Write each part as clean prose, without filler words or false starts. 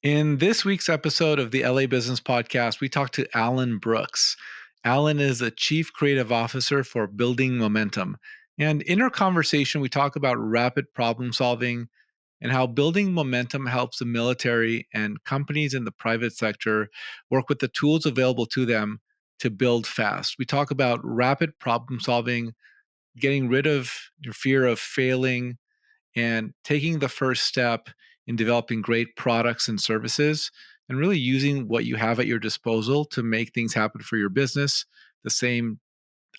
In this week's episode of the LA Business Podcast, we talked to Alan Brooks. Alan is the Chief Creative Officer for Building Momentum. And in our conversation, we talk about rapid problem solving and how building momentum helps the military and companies in the private sector work with the tools available to them to build fast. We talk about rapid problem solving, getting rid of your fear of failing, and taking the first step in developing great products and services and really using what you have at your disposal to make things happen for your business. The same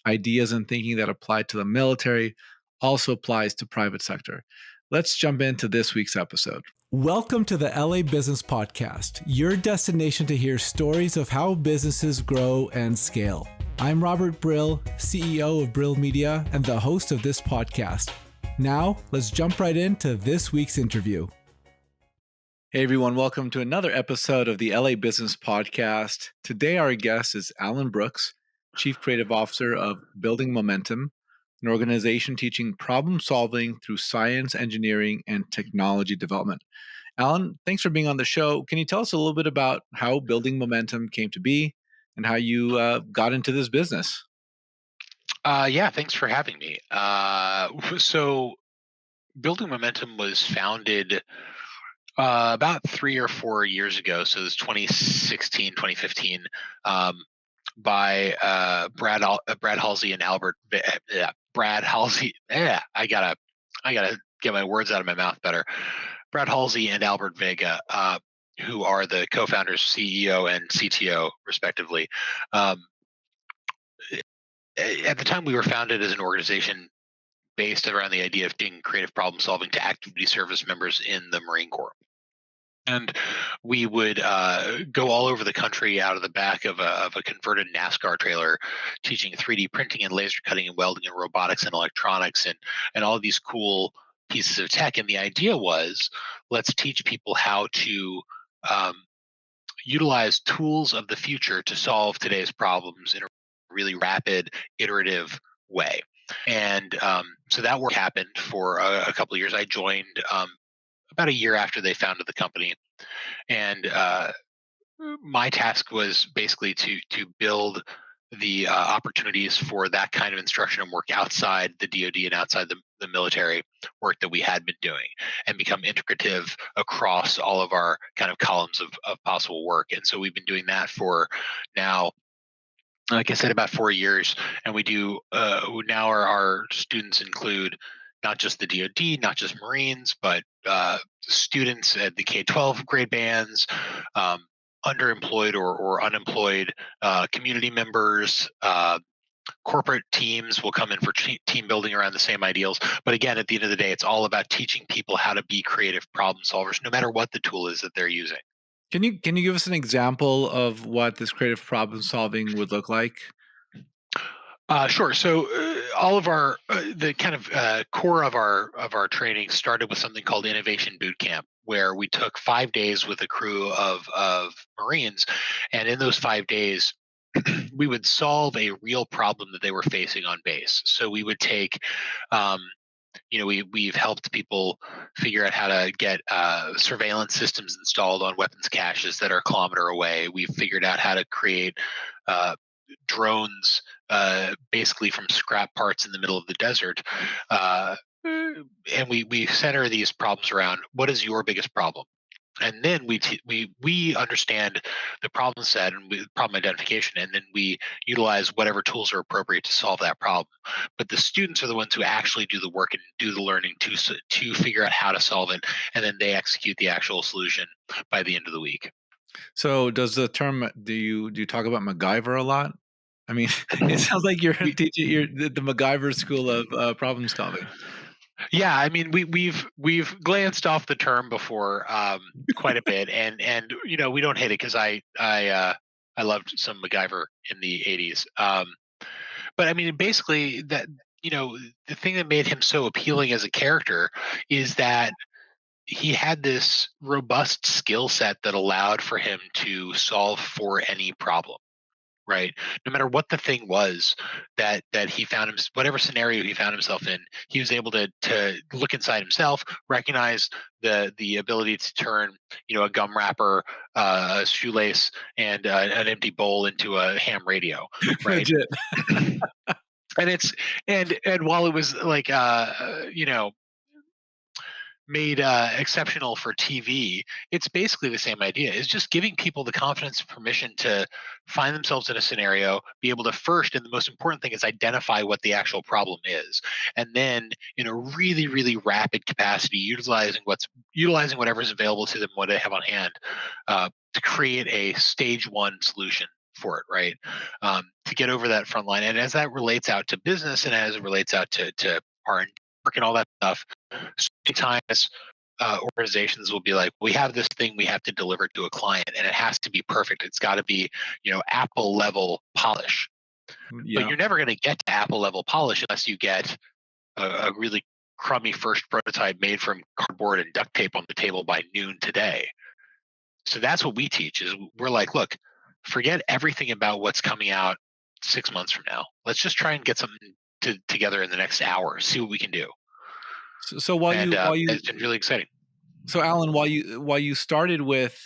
ideas and thinking that apply to the military also applies to private sector. Let's jump into this week's episode. Welcome to the LA Business Podcast, your destination to hear stories of how businesses grow and scale. I'm Robert Brill, CEO of Brill Media and the host of this podcast. Now, let's jump right into this week's interview. Hey everyone, welcome to another episode of the LA Business Podcast. Today our guest is Alan Brooks, Chief Creative Officer of Building Momentum, an organization teaching problem solving through science, engineering, and technology development. Alan, thanks for being on the show. Can you tell us a little bit about how Building Momentum came to be and how you got into this business? Yeah, thanks for having me. So Building Momentum was founded about 3 or 4 years ago. So it's 2016, 2015, by Brad Halsey and Brad Halsey. Yeah, I gotta get my words out of my mouth better. Brad Halsey and Albert Vega, who are the co-founders, CEO and CTO, respectively. Um, at the time, we were founded as an organization based around the idea of doing creative problem solving to active duty service members in the Marine Corps. And we would go all over the country out of the back of a converted NASCAR trailer, teaching 3D printing and laser cutting and welding and robotics and electronics and all these cool pieces of tech. And the idea was, let's teach people how to um, utilize tools of the future to solve today's problems in a really rapid, iterative way. And so that work happened for a couple of years. I joined about a year after they founded the company, and my task was basically to build the opportunities for that kind of instruction and work outside the DoD and outside the military work that we had been doing, and become integrative across all of our kind of columns of possible work. And so we've been doing that for now, like I said, about 4 years. And we do now our students include not just the DoD, not just Marines, but students at the K-12 grade bands, um, underemployed or unemployed community members. Corporate teams will come in for team building around the same ideals. But again, at the end of the day, it's all about teaching people how to be creative problem solvers, no matter what the tool is that they're using. Can you give us an example of what this creative problem solving would look like? Sure. So all of our the kind of core of our training started with something called Innovation Boot Camp, where we took 5 days with a crew of Marines, and in those 5 days, we would solve a real problem that they were facing on base. So we would take, um, we've helped people figure out how to get surveillance systems installed on weapons caches that are a kilometer away. We've figured out how to create drones basically from scrap parts in the middle of the desert. And we center these problems around what is your biggest problem? And then we understand the problem set and problem identification, and then we utilize whatever tools are appropriate to solve that problem. But the students are the ones who actually do the work and do the learning to figure out how to solve it, and then they execute the actual solution by the end of the week. So does the term do you talk about MacGyver a lot? I mean, it sounds like you're We, teaching the MacGyver school of problem solving. Yeah, I mean, we've glanced off the term before quite a bit, and we don't hate it because I loved some MacGyver in the '80s. But I mean, basically, that the thing that made him so appealing as a character is that he had this robust skill set that allowed for him to solve for any problem. right? No matter what the thing was that he found him, whatever scenario he found himself in, he was able to look inside himself, recognize the ability to turn, a gum wrapper, a shoelace, and an empty bowl into a ham radio, right? Legit. And it's and while it was like made exceptional for TV, it's basically the same idea. It's just giving people the confidence and permission to find themselves in a scenario, be able to first, and the most important thing is identify what the actual problem is, and then in a really, really rapid capacity, utilizing whatever's available to them, what they have on hand, to create a stage one solution for it, right? To get over that front line, and as that relates out to business, and as it relates out to R&D work and all that stuff, so many times organizations will be like, we have this thing we have to deliver to a client and it has to be perfect. It's got to be, Apple level polish. But Yeah. you're never going to get to Apple level polish unless you get a really crummy first prototype made from cardboard and duct tape on the table by noon today. So that's what we teach is we're like, look, forget everything about what's coming out 6 months from now. Let's just try and get something together in the next hour, see what we can do. So And it's been really exciting. Alan, while you started with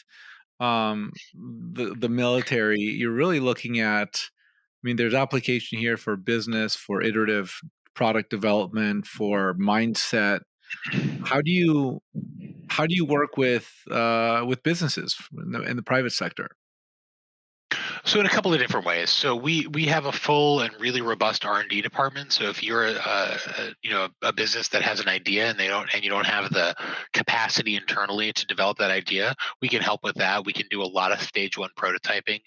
the military, you're really looking at. I mean, there's application here for business, for iterative product development, for mindset. How do you work with businesses in the private sector? So in a couple of different ways. So we have a full and really robust R&D department. So if you're a business that has an idea and you don't have the capacity internally to develop that idea, we can help with that. We can do a lot of stage one prototyping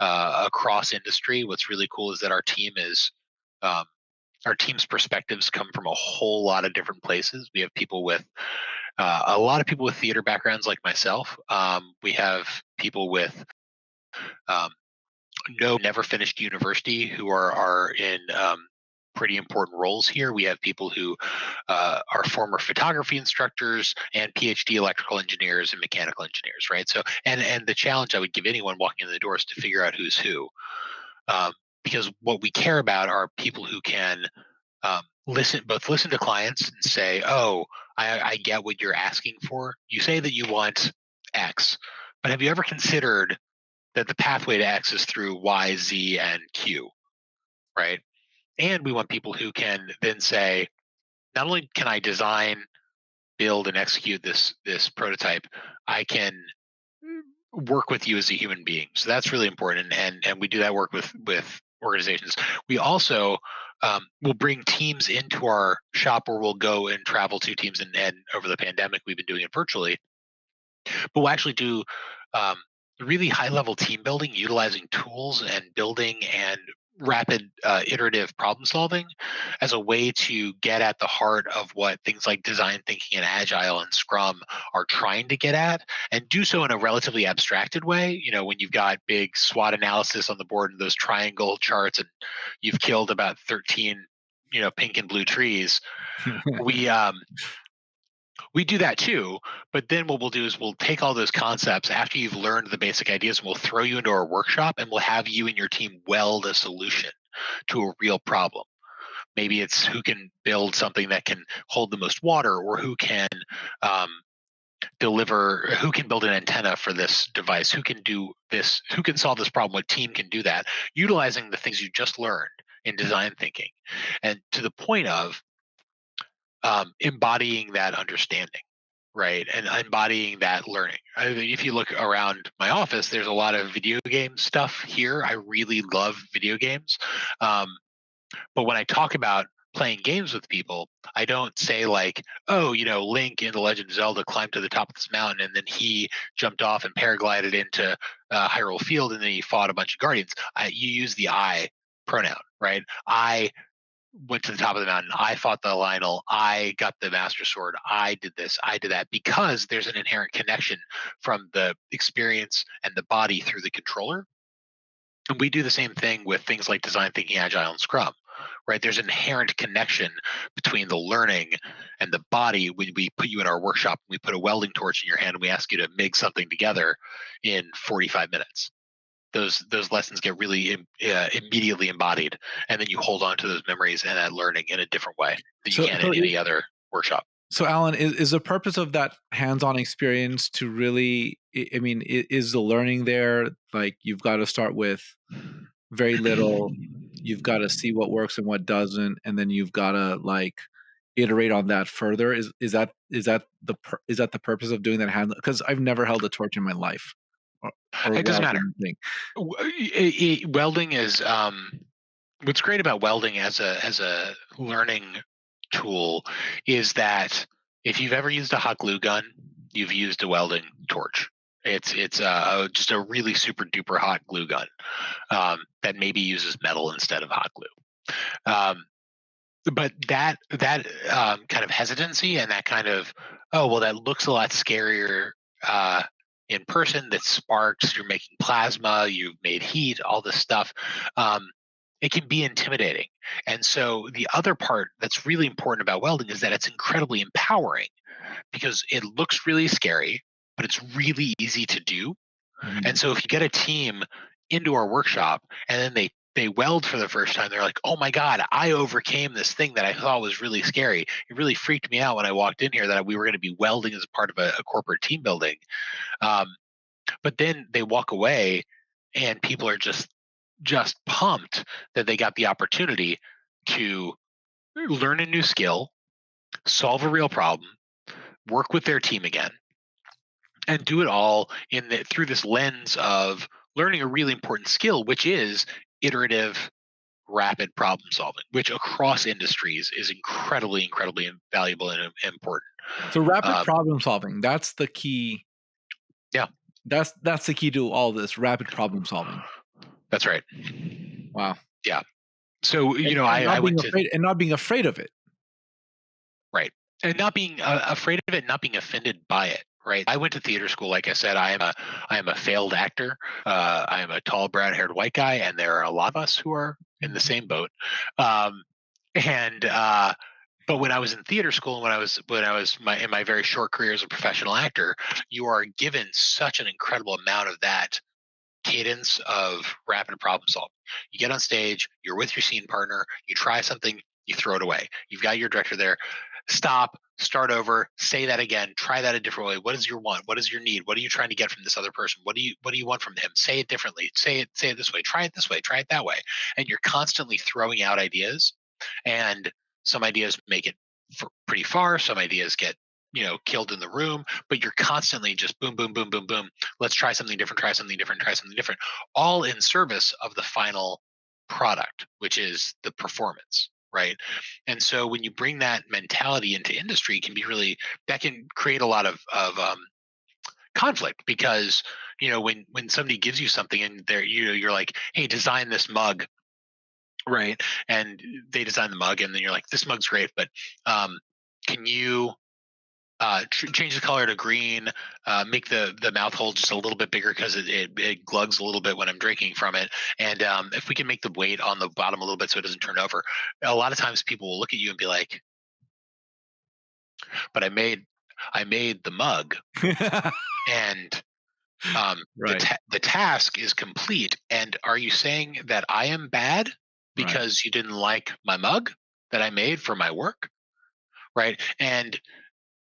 across industry. What's really cool is that um, our team's perspectives come from a whole lot of different places. We have people with a lot of people with theater backgrounds like myself. We have people with um, no never finished university who are in pretty important roles here. We have people who are former photography instructors and PhD electrical engineers and mechanical engineers, right? So, and the challenge I would give anyone walking in the door is to figure out who's who, um, because what we care about are people who can listen to clients and say, "Oh, I get what you're asking for. You say that you want X, but have you ever considered that the pathway to X is through Y, Z, and Q, right?" And we want people who can then say, not only can I design, build, and execute this prototype, I can work with you as a human being. So that's really important, and we do that work with organizations. We also will bring teams into our shop, or we'll go and travel to teams, and over the pandemic, we've been doing it virtually, but we'll actually do um, really high level team building utilizing tools and building and rapid iterative problem solving as a way to get at the heart of what things like design thinking and agile and scrum are trying to get at, and do so in a relatively abstracted way. When you've got big SWOT analysis on the board and those triangle charts and you've killed about 13 pink and blue trees, we we do that too, but then what we'll do is we'll take all those concepts after you've learned the basic ideas, and we'll throw you into our workshop, and we'll have you and your team weld a solution to a real problem. Maybe it's who can build something that can hold the most water, or who can um, who can build an antenna for this device, who can do this, who can solve this problem, what team can do that, utilizing the things you just learned in design thinking, and to the point of embodying that understanding, right? And embodying that learning. If you look around my office, there's a lot of video game stuff here. I really love video games. Um, but when I talk about playing games with people, I don't say like, oh, Link in The Legend of Zelda climbed to the top of this mountain and then he jumped off and paraglided into Hyrule Field and then he fought a bunch of guardians. You use the I pronoun, right? I went to the top of the mountain. I fought the Lionel. I got the Master Sword. I did this. I did that, because there's an inherent connection from the experience and the body through the controller. And we do the same thing with things like design thinking, agile, and Scrum, right? There's an inherent connection between the learning and the body. When we put you in our workshop, we put a welding torch in your hand and we ask you to MIG something together in 45 minutes. those lessons get really immediately embodied, and then you hold on to those memories and that learning in a different way that you So, can so in any other workshop. So, Alan, is the purpose of that hands-on experience to really? I mean, is the learning there? Like, you've got to start with very little. You've got to see what works and what doesn't, and then you've got to like iterate on that further. Is that the purpose of doing that hand? Because I've never held a torch in my life, or It doesn't matter. welding thing. Welding is what's great about welding as a learning tool is that if you've ever used a hot glue gun, you've used a welding torch. It's just a really super duper hot glue gun that maybe uses metal instead of hot glue. But that kind of hesitancy and that kind of, oh well, that looks a lot scarier uh, in person. That sparks. You're making plasma. You've made heat. All this stuff. Um, it can be intimidating. And so the other part that's really important about welding is that it's incredibly empowering because it looks really scary, but it's really easy to do. And Mhm. so if you get a team into our workshop and then they weld for the first time, they're like, "Oh my god, I overcame this thing that I thought was really scary. It really freaked me out when I walked in here that we were going to be welding as part of a corporate team building." Um, but then they walk away, and people are just pumped that they got the opportunity to learn a new skill, solve a real problem, work with their team again, and do it all through this lens of learning a really important skill, which is iterative, rapid problem solving, which across industries is incredibly valuable and important. So, rapid Um, problem solving. That's the key. yeah, That's the key to all this rapid problem solving. that's right. Wow. Yeah. So And I not went being to afraid, and not being afraid of it. right, and not being afraid of it, not being offended by it. Right. I went to theater school. Like I said, I am a failed actor. I am a tall, brown-haired white guy, and there are a lot of us who are in the same boat. Um, and But when I was in theater school and in my very short career as a professional actor, you are given such an incredible amount of that cadence of rapid problem solving. You get on stage, you're with your scene partner, you try something, you throw it away. You've got your director there. Stop, start over, say that again, try that a different way. What is your want? What is your need? What are you trying to get from this other person? What do you want from him? Say it differently. Say it this way. Try it this way. Try it that way. And you're constantly throwing out ideas, and some ideas make it pretty far. Some ideas get killed in the room, but you're constantly just boom, boom, boom, boom, boom. Let's try something different. Try something different. Try something different. All in service of the final product, which is the performance, right? And so when you bring that mentality into industry, it can be really that can create a lot of conflict because when somebody gives you something and you're like, hey, design this mug, right? And they design the mug, and then you're like, this mug's great, but can you change the color to green, make the mouth hole just a little bit bigger because it glugs a little bit when I'm drinking from it. And if we can make the weight on the bottom a little bit so it doesn't turn over, a lot of times people will look at you and be like, "But I made the mug, and Right. the task is complete. And are you saying that I am bad Right. because you didn't like my mug that I made for my work?" Right? And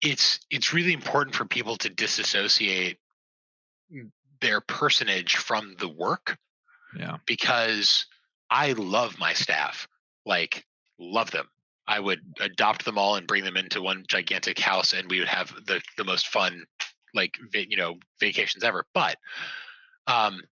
it's really important for people to disassociate their personage from the work Yeah. because I love my staff, like love them. I would adopt them all and bring them into one gigantic house, and we would have the most fun, vacations ever. But um,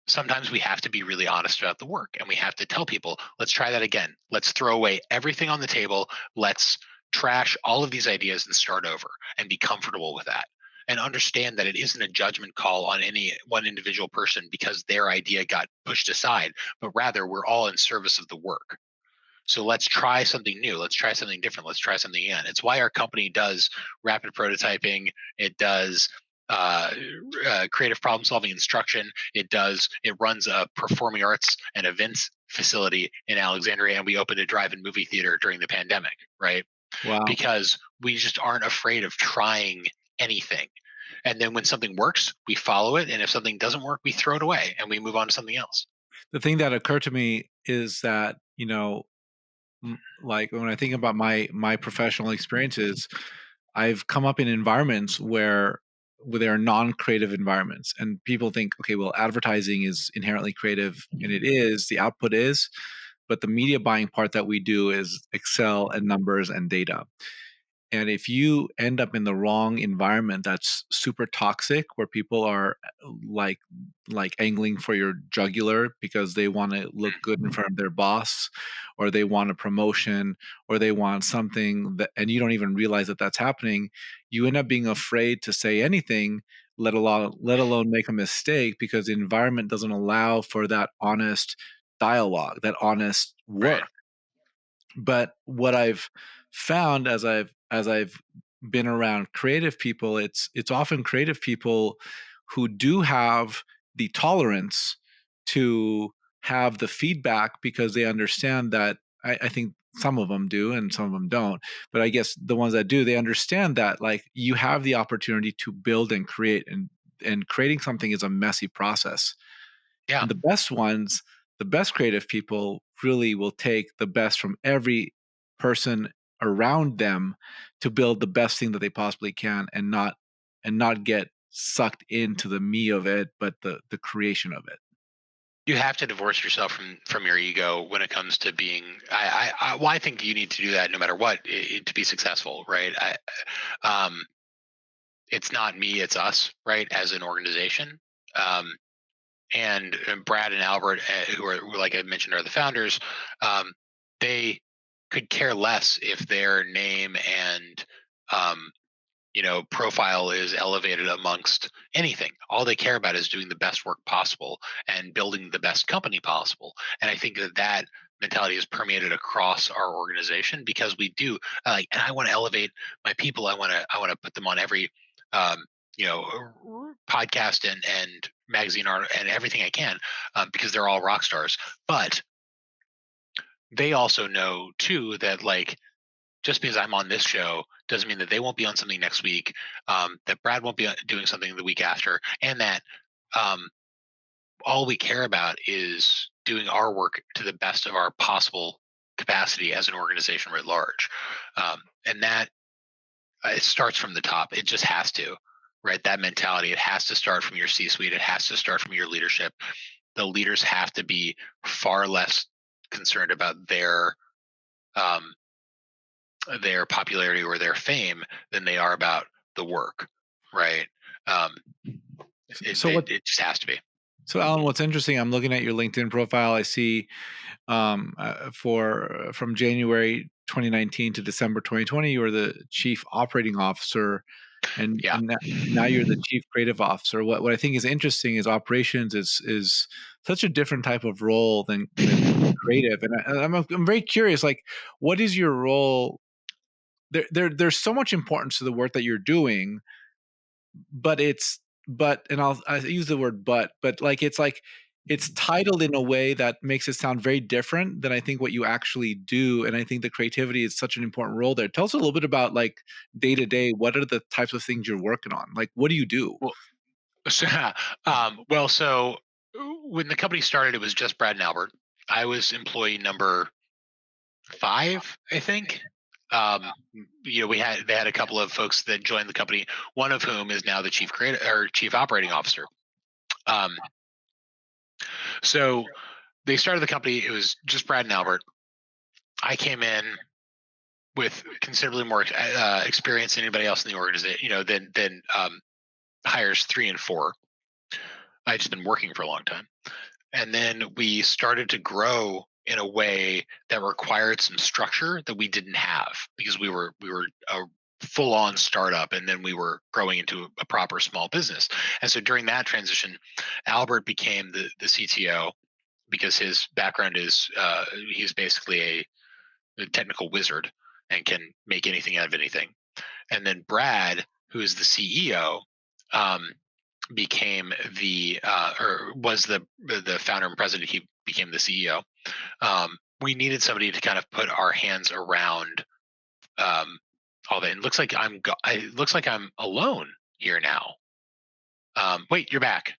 sometimes we have to be really honest about the work, and we have to tell people, let's try that again. Let's throw away everything on the table. Let's trash all of these ideas and start over, and be comfortable with that, and understand that it isn't a judgment call on any one individual person because their idea got pushed aside, but rather we're all in service of the work. So let's try something new. Let's try something different. Let's try something again. It's why our company does rapid prototyping. It does uh, creative problem solving instruction. It runs a performing arts and events facility in Alexandria, and we opened a drive-in movie theater during the pandemic, right? Wow. Because we just aren't afraid of trying anything. And then when something works, we follow it. And if something doesn't work, we throw it away and we move on to something else. The thing that occurred to me is that, like when I think about my professional experiences, I've come up in environments where they are non-creative environments, and people think, okay, well, advertising is inherently creative, and it is. The output is, but the media buying part that we do is Excel and numbers and data. And if you end up in the wrong environment that's super toxic, where people are like like angling for your jugular because they want to look good in front of their boss, or they want a promotion, or they want something that, and you don't even realize that that's happening, you end up being afraid to say anything, let alone make a mistake, because the environment doesn't allow for that honest dialogue, that honest Right. work. But what I've found as I've been around creative people, it's often creative people who do have the tolerance to have the feedback, because they understand that I think some of them do and some of them don't. But I guess the ones that do, they understand that, like, you have the opportunity to build and create, and creating something is a messy process. Yeah. And the best creative people really will take the best from every person around them to build the best thing that they possibly can, and not get sucked into the me of it, but the creation of it. You have to divorce yourself from your ego when it comes to being. Well, I think you need to do that no matter what to be successful, right? It's not me, it's us, right? As an organization, um, and Brad and Albert, who are, like I mentioned, are the founders. Um, they could care less if their name and um, profile is elevated amongst anything. All they care about is doing the best work possible and building the best company possible. And I think that mentality is permeated across our organization because we do like, and I want to elevate my people. I want to put them on every um, podcast and magazine art and everything I can, because they're all rock stars. But they also know too that, like, just because I'm on this show doesn't mean that they won't be on something next week, that Brad won't be doing something the week after, and that um, all we care about is doing our work to the best of our possible capacity as an organization writ large. And that it starts from the top. It just has to, right? That mentality, it has to start from your C suite, it has to start from your leadership. The leaders have to be far less concerned about um, their popularity or their fame than they are about the work, right? Um, it, So it, what it just has to be. so Alan, what's interesting, I'm looking at your LinkedIn profile. I see for from January 2019 to December 2020, you were the chief operating officer, and Yeah. now you're the chief creative officer. What I think is interesting is operations is such a different type of role than creative, and I'm very curious. Like, what is your role? There's so much importance to the work that you're doing, but I use the word but like it's titled in a way that makes it sound very different than I think what you actually do. And I think the creativity is such an important role there. Tell us a little bit about, like, day to day, what are the types of things you're working on? Like, what do you do? Well, so, so when the company started, it was just Brad and Albert. I was employee number 5, I think. They had a couple of folks that joined the company, one of whom is now the chief creative or chief operating officer. Um, so they started the company. It was just Brad and Albert. I came in with considerably more experience than anybody else in the organization, than hires 3 and 4. I just been working for a long time, and then we started to grow in a way that required some structure that we didn't have because we were a full on startup, and then we were growing into a proper small business. And so during that transition, Albert became the CTO because his background is he's basically a technical wizard and can make anything out of anything. And then Brad, who is the CEO, um, became or was the founder and president. He became the CEO. We needed somebody to kind of put our hands around um, all that. And it looks like it looks like I'm alone here now. Wait, you're back.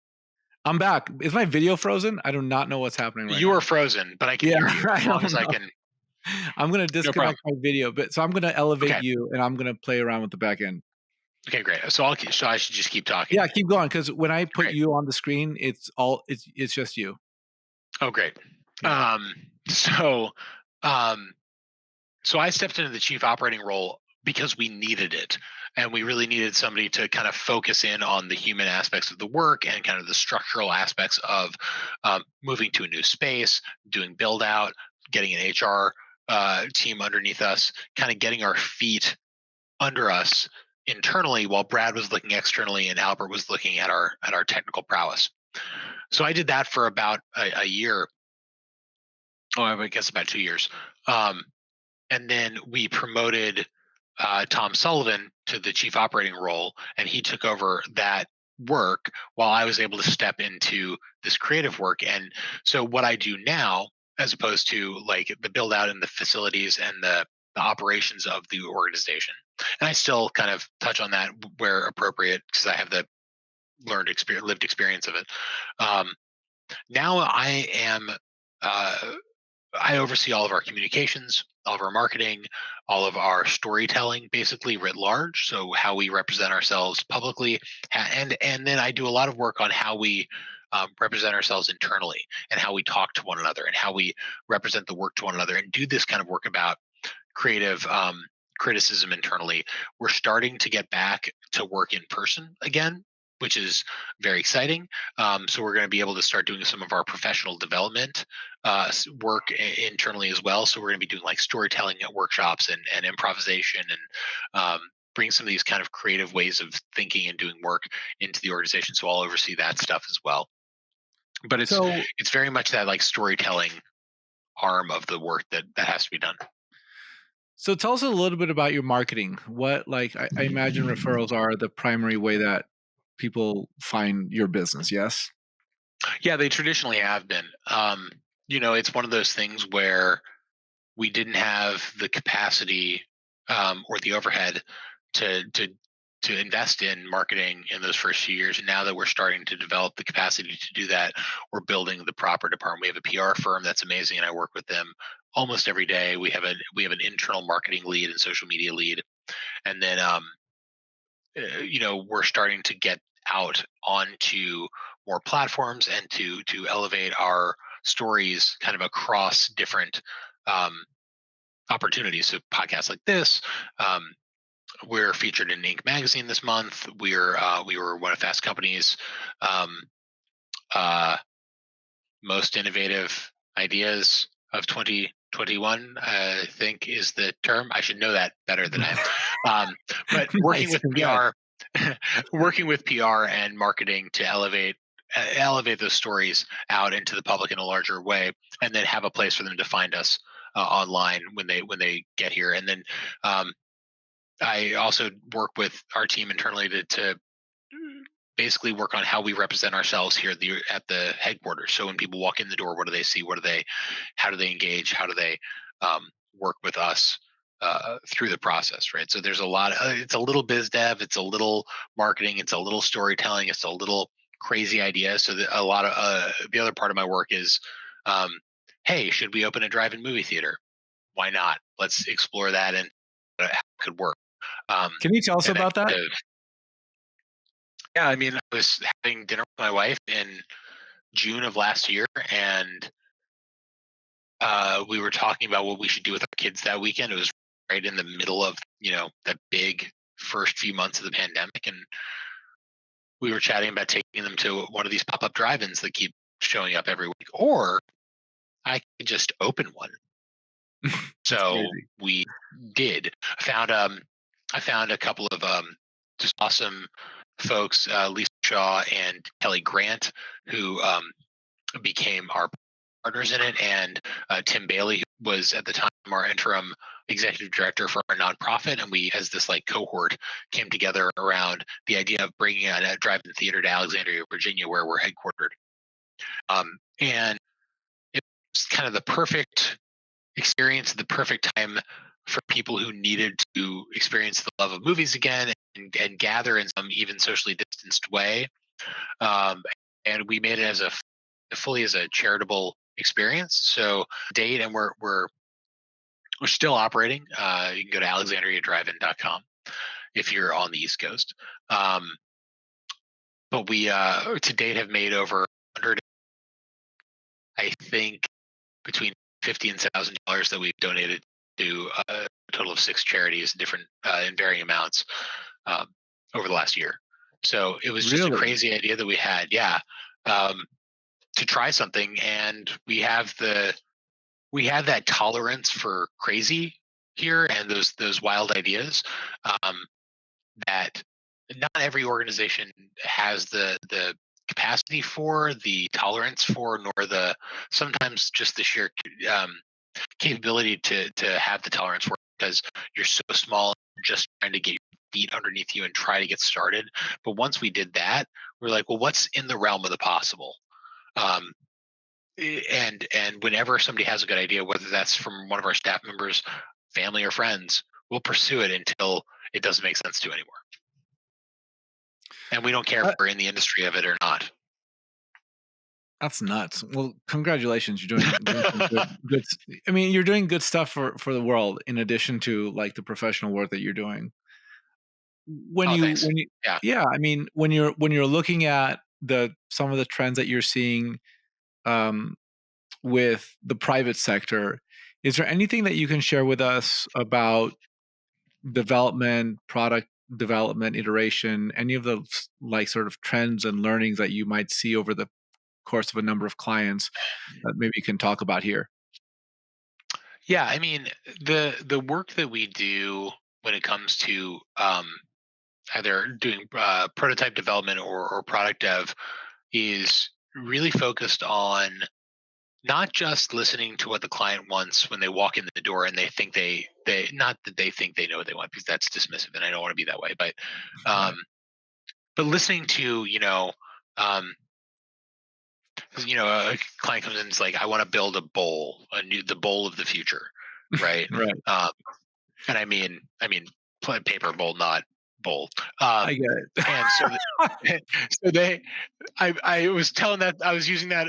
I'm back. Is my video frozen? I do not know what's happening right You are now. frozen, but I can Yeah, hear you I as long don't as I know. can. I'm gonna No problem. disconnect my video, but so I'm gonna elevate Okay. you, and I'm gonna play around with the back end. Okay, great. So I should just keep talking. Yeah, keep going because when I put Great. you on the screen, it's just you. Oh, great. Yeah. Um, so, um, so I stepped into the chief operating role because we needed it, and we really needed somebody to kind of focus in on the human aspects of the work and kind of the structural aspects of moving to a new space, doing build out, getting an HR team underneath us, kind of getting our feet under us internally, while Brad was looking externally and Albert was looking at our technical prowess. So I did that for about a year. Oh, I guess about 2 years. Um, and then we promoted Tom Sullivan to the chief operating role, and he took over that work while I was able to step into this creative work. And so, what I do now, as opposed to like the build out and the facilities and the operations of the organization, and I still kind of touch on that where appropriate because I have the lived experience of it. Um, Now uh, I oversee all of our communications, all of our marketing, all of our storytelling, basically writ large. So how we represent ourselves publicly, and then I do a lot of work on how we represent ourselves internally and how we talk to one another and how we represent the work to one another and do this kind of work about creative criticism internally. We're starting to get back to work in person again, which is very exciting. So we're going to be able to start doing some of our professional development work internally as well. So we're going to be doing like storytelling at workshops and improvisation and bring some of these kind of creative ways of thinking and doing work into the organization. So I'll oversee that stuff as well. But So it's very much that like storytelling arm of the work that has to be done. so tell us a little bit about your marketing. What like I imagine referrals are the primary way that people find your business, yes? Yeah, they traditionally have been. It's one of those things where we didn't have the capacity or the overhead to invest in marketing in those first few years. And now that we're starting to develop the capacity to do that, we're building the proper department. We have a PR firm that's amazing, and I work with them almost every day. We have an internal marketing lead and social media lead, and then we're starting to get out onto more platforms and to elevate our stories kind of across different um, opportunities. So podcasts like this, um, we're featured in Inc. magazine this month. We were one of Fast Company's um, uh, most innovative ideas of 2021. I think is the term. I should know that better than I am. But working Nice, with congrats. PR, working with PR and marketing to elevate those stories out into the public in a larger way, and then have a place for them to find us online when they get here. And then I also work with our team internally to basically work on how we represent ourselves here at the headquarters. So when people walk in the door, what do they see? How do they engage? How do they work with us through the process, right? So there's a lot. It's a little biz dev. It's a little marketing. It's a little storytelling. It's a little crazy idea. So a lot of the other part of my work is, um, hey, should we open a drive-in movie theater? Why not? Let's explore that and how it could work. Um, Can you tell us and then about that? kind of, yeah, I mean, I was having dinner with my wife in June of last year, and we were talking about what we should do with our kids that weekend. It was right in the middle of that big first few months of the pandemic, and we were chatting about taking them to one of these pop-up drive-ins that keep showing up every week, or I could just open one. That's So crazy. we did. I found a couple of just awesome folks, Lisa Shaw and Kelly Grant, who became our partners in it, and Tim Bailey, who was at the time our interim executive director for our nonprofit. And we, as this like cohort, came together around the idea of bringing a drive-in theater to Alexandria, Virginia, where we're headquartered. And it was kind of the perfect experience, the perfect time for people who needed to experience the love of movies again and gather in some even socially distanced way. um, and we made it as fully as a charitable experience. So date, and we're still operating. You can go to alexandriadrivein.com if you're on the East Coast. Um, but we to date have made over 100, I think, between 50 and $1,000 that we've donated to a total of 6 charities, different in varying amounts, um, over the last year. So it was just a Really? crazy idea that we had, yeah, um, to try something, and we have that tolerance for crazy here and those wild ideas, um, that not every organization has the capacity for, the tolerance for, nor the sometimes just the sheer um, capability to have the tolerance for, because you're so small, just trying to get your feet underneath you and try to get started. But once we did that, we're like, well, what's in the realm of the possible? Um, and whenever somebody has a good idea, whether that's from one of our staff members, family, or friends, we'll pursue it until it doesn't make sense to anymore. And we don't care if Uh, we're in the industry of it or not. that's nuts. Well, congratulations. You're doing some good. I mean, you're doing good stuff for the world in addition to like the professional work that you're doing. Oh, thanks. When you Yeah. yeah, I mean, when you're looking at the some of the trends that you're seeing um, with the private sector, is there anything that you can share with us about development, product development, iteration, any of the like sort of trends and learnings that you might see over the course of a number of clients that maybe you can talk about here? Yeah, I mean, the work that we do when it comes to either doing prototype development or product dev is really focused on not just listening to what the client wants when they walk in the door and they think they not that they think they know what they want, because that's dismissive and I don't want to be that way, um, Right. but listening to, um, a client comes in and is like, I want to build a bowl, the bowl of the future, right? Right. Um, and I mean, paper bowl, not bowl. I Um, get it. and so, so I was telling that I was using that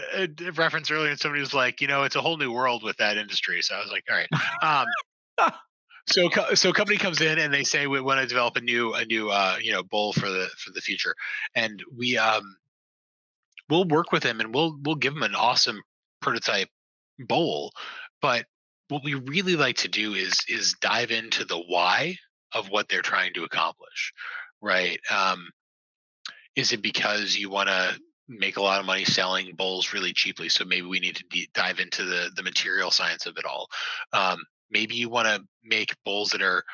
reference earlier, and somebody was like, it's a whole new world with that industry. So I was like, all right. So company comes in and they say we want to develop a new bowl for the future, and we'll work with them and we'll give them an awesome prototype bowl. But what we really like to do is dive into the why of what they're trying to accomplish, right? Is it because you want to make a lot of money selling bowls really cheaply? So maybe we need to dive into the material science of it all. Maybe you want to make bowls that are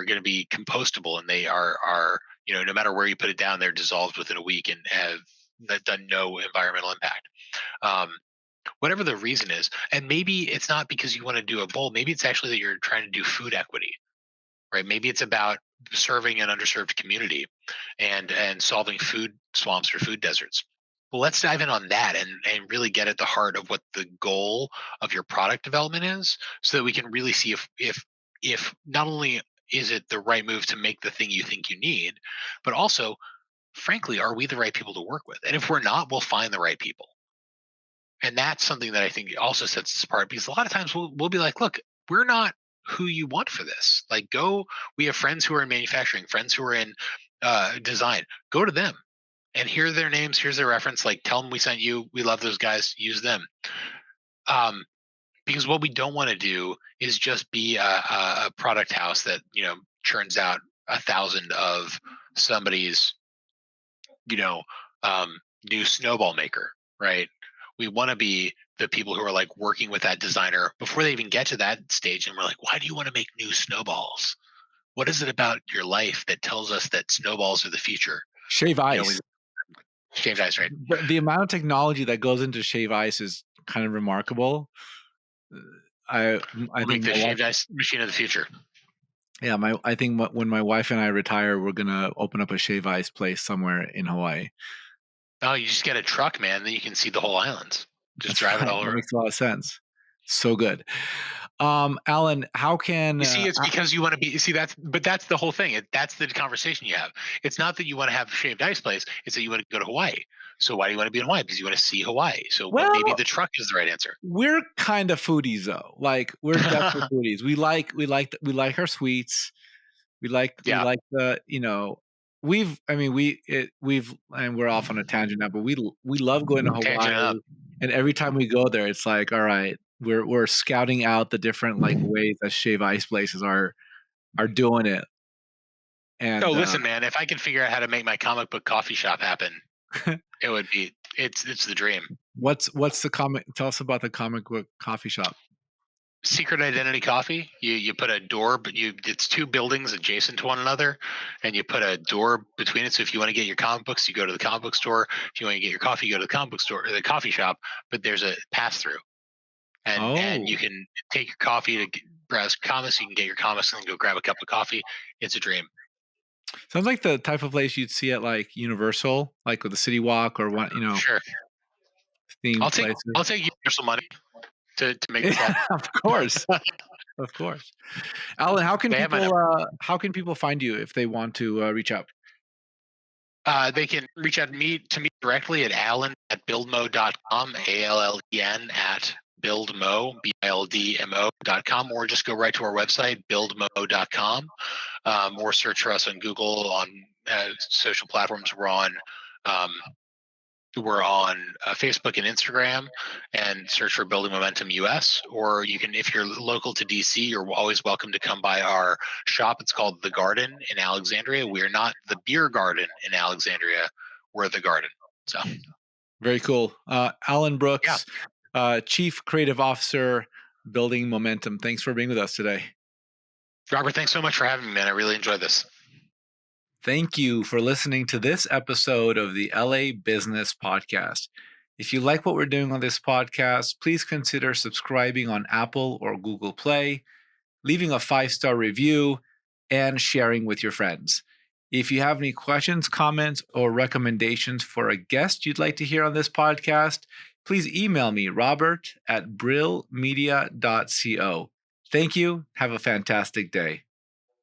going to be compostable, and they are no matter where you put it down, they're dissolved within a week and have done no environmental impact. Um, Whatever the reason is, and maybe it's not because you want to do a bowl. Maybe it's actually that you're trying to do food equity, right? Maybe it's about serving an underserved community and solving food swamps or food deserts. Well, let's dive in on that and really get at the heart of what the goal of your product development is, so that we can really see if not only is it the right move to make the thing you think you need, but also, frankly, are we the right people to work with? And if we're not, we'll find the right people. And that's something that I think also sets us apart, because a lot of times we'll be like, look, we're not who you want for this. Like, go. We have friends who are in manufacturing, friends who are in design. Go to them and hear their names. Here's their reference. Like, tell them we sent you. We love those guys. Use them. Um, because what we don't want to do is just be a product house that churns out 1,000 of somebody's you know, new snowball maker, right? We want to be the people who are like working with that designer before they even get to that stage. And we're like, why do you want to make new snowballs? What is it about your life that tells us that snowballs are the future? Shave We ice. shaved ice, right? The amount of technology that goes into shave ice is kind of remarkable. Uh, I We'll make think the my wife shaved ice machine of the future. yeah, I think when my wife and I retire, we're gonna open up a shave ice place somewhere in Hawaii. Oh, you just get a truck, man. Then you can see the whole islands. Just That's drive it right. all That over. makes a lot of sense. So good. Alan, how can You see, it's because you want to be. You see, that's the whole thing. That's the conversation you have. It's not that you want to have shaved ice place. It's that you want to go to Hawaii. So why do you want to be in Hawaii? Because you want to see Hawaii. So what? Maybe well, the truck is the right answer. we're kind of foodies though. Like we're definitely foodies. We like our sweets. We Yeah, like the, we've I mean we've and we're off on a tangent now, but we love going to tangent Hawaii, up. and every time we go there it's like, all right, we're scouting out the different like ways that shave ice places are doing it. Oh, And listen, man. If I could figure out how to make my comic book coffee shop happen, it would be. It's the dream. what's the comic tell us about the comic book coffee shop. Secret identity coffee. You put a door, but it's two buildings adjacent to one another, and you put a door between it. So if you want to get your comic books, you go to the comic book store. If you want to get your coffee, you go to the comic book store or the coffee shop. But there's a pass through, and you Oh, can take your coffee to browse comics. You can get your comics and then go grab a cup of coffee. It's a dream. sounds like the type of place you'd see at like Universal, like with the City Walk or one, Sure, themed places. I'll take universal money to make this Yeah, happen. of course. Of course. Alan, They have my number. how can people find you if they want to reach out? They can reach out to me directly at allen@buildmo.com, ALLEN at buildmo, BILDMO.com, or just go right to our website, buildmo.com, or search for us on Google, on social platforms. Um, we're on Facebook and Instagram, and search for Building Momentum US. Or you can, if you're local to DC, you're always welcome to come by our shop. It's called The Garden in Alexandria. We're not the beer garden in Alexandria. We're the garden. So, Very cool. Alan yeah. Brooks, Chief Creative Officer, Building Momentum. Thanks for being with us today. Robert, thanks so much for having me, man. I really enjoyed this. Thank you for listening to this episode of the LA Business Podcast. If you like what we're doing on this podcast, please consider subscribing on Apple or Google Play, leaving a 5-star review, and sharing with your friends. If you have any questions, comments, or recommendations for a guest you'd like to hear on this podcast, please email me, robert@brillmedia.co. Thank you. Have a fantastic day.